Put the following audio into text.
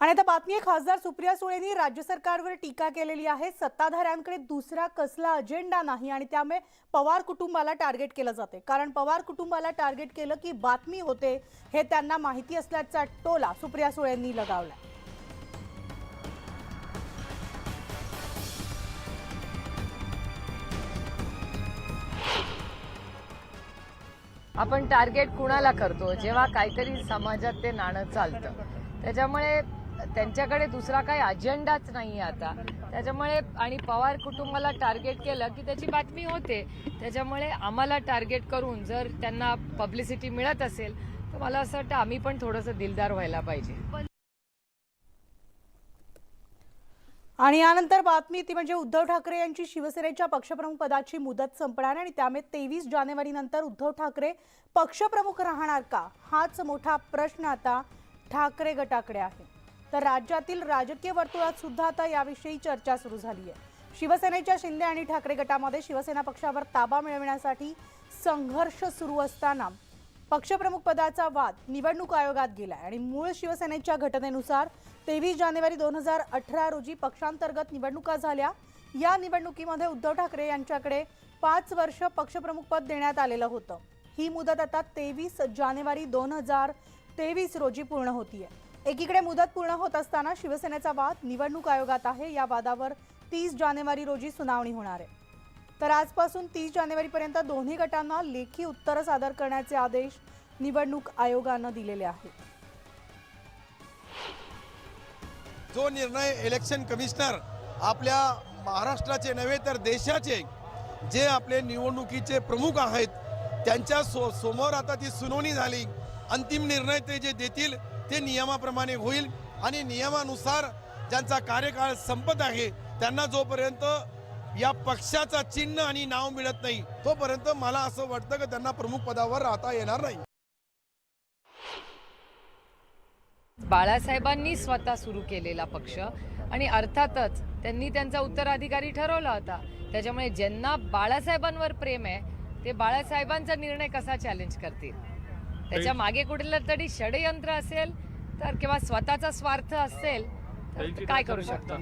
आणि आता बातमी आहे, खासदार सुप्रिया सुळेंनी राज्य सरकारवर टीका केलेली आहे। सत्ताधाऱ्यांकडे दुसरा कसला अजेंडा नाही आणि त्यामुळे पवार कुटुंबाला टार्गेट केलं जाते। कारण पवार कुटुंबाला टार्गेट केलं की बातमी होते हे त्यांना माहिती असल्याचा टोला सुप्रिया सुळेंनी लगावला। आपण टार्गेट कुणाला करतो जेव्हा काहीतरी समाजात ते नाणं चालतं, त्याच्यामुळे त्यांच्याकडे दुसरा काही अजेंडाच नाही आता। त्याच्यामुळे आणि पवार कुटुंबाला टार्गेट केलं की त्याची बातमी होते। त्याच्यामुळे आम्हाला टार्गेट करून जर त्यांना पब्लिसिटी मिळत असेल तर मला असं वाटतं आम्ही पण थोडंसं दिलदार व्हायला पाहिजे। आणि यानंतर बातमी ती म्हणजे उद्धव ठाकरे यांची शिवसेनेच्या पक्षप्रमुख पदाची मुदत संपणार आणि त्यामुळे 23 जानेवारी नंतर उद्धव ठाकरे पक्षप्रमुख राहणार का, हाच मोठा प्रश्न आता ठाकरे गटाकडे आहे। तर राज्यातील राजकीय वर्तुळात सुद्धा आता याविषयी चर्चा सुरू झाली आहे। शिवसेनेच्या शिंदे आणि ठाकरे गटामध्ये शिवसेना पक्षावर ताबा मिळवण्यासाठी संघर्ष सुरू असताना पक्षप्रमुख पदाचा वाद निवडणूक आयोगात गेला आणि मूळ शिवसेनेच्या घटनेनुसार 23 जानेवारी 2018 रोजी पक्षांतर्गत निवडणुका झाल्या। या निवडणुकीमध्ये उद्धव ठाकरे यांच्याकडे 5 वर्ष पक्षप्रमुख पद देण्यात आलेलं होतं। ही मुदत आता 23 जानेवारी 2023 रोजी पूर्ण होतीये। एकीकडे मुदत पूर्ण होत असताना शिवसेनेचा वाद निवडणूक आयोगात आहे। या वादावर 30 जानेवारी रोजी सुनावणी होणार आहे। तर आजपासून 30 जानेवारीपर्यंत दोन्ही गटांना लेखी उत्तर सादर करण्याचे आदेश निवडणूक आयोगाने दिलेले आहेत। जो निर्णय इलेक्शन कमिशनर आपल्या महाराष्ट्राचे नव्हे तर देशाचे जे आपले निवडणुकीचे प्रमुख आहेत त्यांच्या समोर आता ती सुनावणी झाली। अंतिम निर्णय ते जे देतील ते नियमाप्रमाणे होईल आणि नियमानुसार ज्यांचा कार्यकाळ संपत आहे त्यांना जोपर्यंत या पक्षाचा चिन्ह आणि नाव मिळत नाही तोपर्यंत मला असं वाटतं की त्यांना प्रमुख पदावर राहता येणार नाही। बाळासाहेबांनी स्वतः सुरू केलेला पक्ष आणि अर्थातच त्यांनी त्यांचा उत्तराधिकारी ठरवला होता। त्याच्यामुळे ज्यांना बाळासाहेबांवर प्रेम आहे ते बाळासाहेबांचा निर्णय कसा चॅलेंज करतील। त्याच्या मागे कुठलं तरी षडयंत्र असेल तर किंवा स्वतःचा स्वार्थ असेल तर काय करू शकतो।